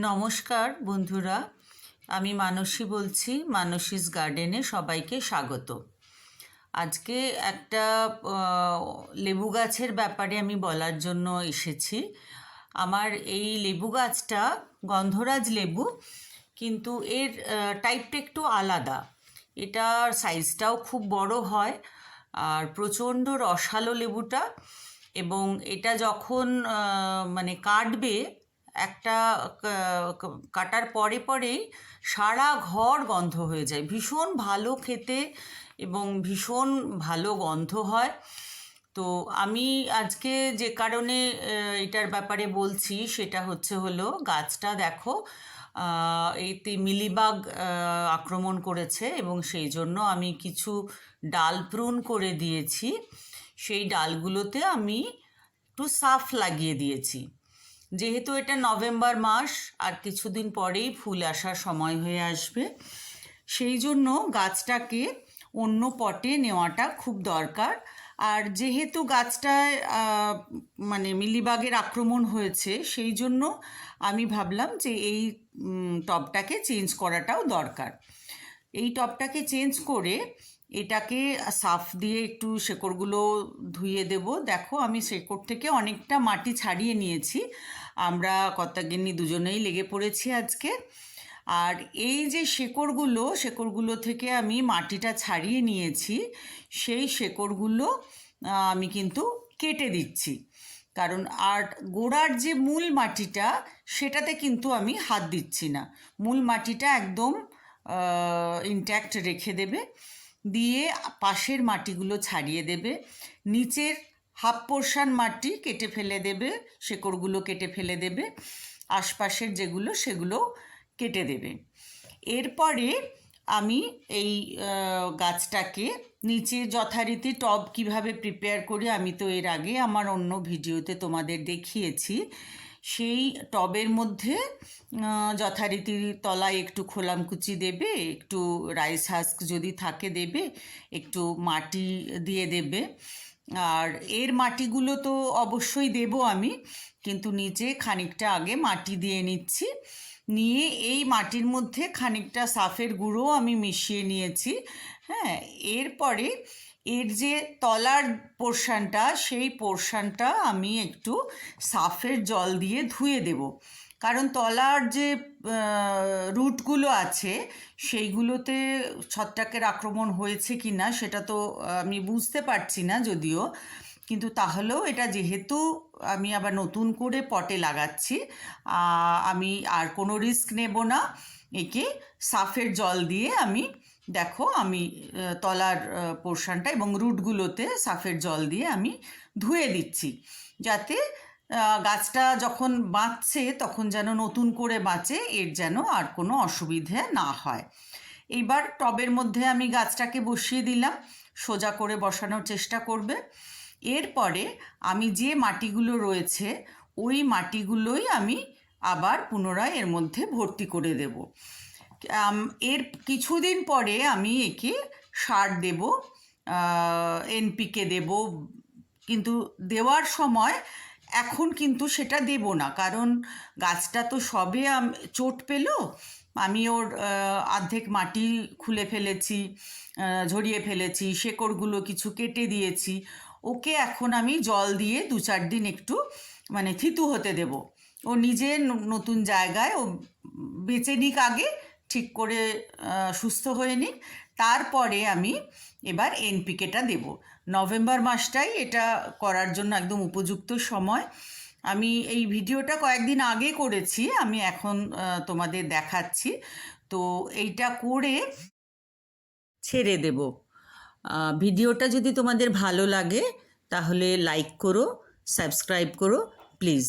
নমস্কার বন্ধুরা, আমি মানসী বলছি। মানসীস গার্ডেনে সবাইকে স্বাগত। আজকে একটা লেবু গাছের ব্যাপারে আমি বলার জন্য এসেছি। আমার এই লেবু গাছটা গন্ধরাজ লেবু, কিন্তু এর টাইপটা একটু আলাদা। এটার সাইজটাও খুব বড় হয় আর প্রচণ্ড রসালো লেবুটা। এবং এটা যখন মানে কাটবে, একটা কাটার পরে পরেই সারা ঘর গন্ধ হয়ে যায়। ভীষণ ভালো খেতে এবং ভীষণ ভালো গন্ধ হয়। তো আমি আজকে যে কারণে এটার ব্যাপারে বলছি সেটা হলো গাছটা দেখো, এতে মিলিবাগ আক্রমণ করেছে এবং সেই জন্য আমি কিছু ডাল প্রুন করে দিয়েছি। সেই ডালগুলোতে আমি একটু সাফ লাগিয়ে দিয়েছি। যেহেতু এটা নভেম্বর মাস, আর কিছুদিন পরেই ফুল আসার সময় হয়ে আসবে, সেই জন্য গাছটাকে অন্য পটে নেওয়াটা খুব দরকার। আর যেহেতু গাছটায় মানে মিলিবাগের আক্রমণ হয়েছে, সেই জন্য আমি ভাবলাম যে এই টবটাকে চেঞ্জ করাটাও দরকার। এই টবটাকে চেঞ্জ করে এটাকে সাফ দিয়ে একটু শেকড়গুলো ধুয়ে দেব। দেখো, আমি শেকড় থেকে অনেকটা মাটি ছাড়িয়ে নিয়েছি। আমরা কর্তাগিন্নি দুজনেই লেগে পড়েছি আজকে। আর এই যে শেকড়গুলো থেকে আমি মাটিটা ছাড়িয়ে নিয়েছি, সেই শেকড়গুলো আমি কিন্তু কেটে দিচ্ছি। কারণ আর গোড়ার যে মূল মাটিটা, সেটাতে কিন্তু আমি হাত দিচ্ছি না। মূল মাটিটা একদম ইনট্যাক্ট রেখে দেবে, দিয়ে পাশের মাটিগুলো ছাড়িয়ে দেবে। নিচের হাফ পোর্শন মাটি কেটে ফেলে দেবে, শেকড়গুলো কেটে ফেলে দেবে, আশপাশের সেগুলো কেটে দেবে। এরপরে আমি এই গাছটাকে নিচে যথারীতি টব কিভাবে প্রিপেয়ার করি, আমি তো এর আগে আমার অন্য ভিডিওতে তোমাদের দেখিয়েছি। সেই টবের মধ্যে যথারীতি তলায় একটু খোলামকুচি দেবে, একটু রাইস হাস্ক যদি থাকে দেবে, একটু মাটি দিয়ে দেবে। আর এর মাটিগুলো তো অবশ্যই দেবো আমি, কিন্তু নিচে খানিকটা আগে মাটি দিয়ে নিচ্ছি। নিয়ে এই মাটির মধ্যে খানিকটা সাফের গুঁড়ো আমি মিশিয়ে নিয়েছি। হ্যাঁ, এরপরে এর যে তলার পোর্শনটা, সেই পোর্শনটা আমি একটু সাফের জল দিয়ে ধুয়ে দেব। কারণ তলার যে রুটগুলো আছে, সেইগুলোতে ছত্রাকের আক্রমণ হয়েছে কি না সেটা তো আমি বুঝতে পারছি না যদিও, কিন্তু তাহলেও এটা যেহেতু আমি আবার নতুন করে পটে লাগাচ্ছি, আমি আর কোনো রিস্ক নেব না। একে সাফের জল দিয়ে আমি আমি তলার পোর্শনটা এবং রুটগুলোতে সাফের জল দিয়ে আমি ধুয়ে দিচ্ছি, যাতে গাছটা যখন বাঁচছে তখন যেন নতুন করে বাঁচে, এর যেন আর কোনো অসুবিধে না হয়। এইবার টবের মধ্যে আমি গাছটাকে বসিয়ে দিলাম, সোজা করে বসানোর চেষ্টা করবে। এরপরে আমি যে মাটিগুলো রয়েছে, ওই মাটিগুলোই আমি আবার পুনরায় এর মধ্যে ভর্তি করে দেব। এর কিছুদিন পরে আমি একে সার দেব, এনপিকে দেব, কিন্তু দেওয়ার সময় এখন কিন্তু সেটা দেব না, কারণ গাছটা তো সবে চোট পেল। আমি ওর অর্ধেক মাটি খুলে ফেলেছি, ঝরিয়ে ফেলেছি, শেকড়গুলো কিছু কেটে দিয়েছি। ওকে এখন আমি জল দিয়ে 2-4 দিন একটু মানে থিতু হতে দেব। ও নিজের নতুন জায়গায় ও বেঁচে নিক আগে, ঠিক করে সুস্থ হয়ে নিক, তারপরে আমি এবার এনপিকেটা দেব। নভেম্বর মাসটাই এটা করার জন্য একদম উপযুক্ত সময়। আমি এই ভিডিওটা কয়েকদিন আগে করেছি, আমি এখন তোমাদের দেখাচ্ছি। তো এইটা করে ছেড়ে দেব। ভিডিওটা যদি তোমাদের ভালো লাগে তাহলে লাইক করো, সাবস্ক্রাইব করো প্লিজ।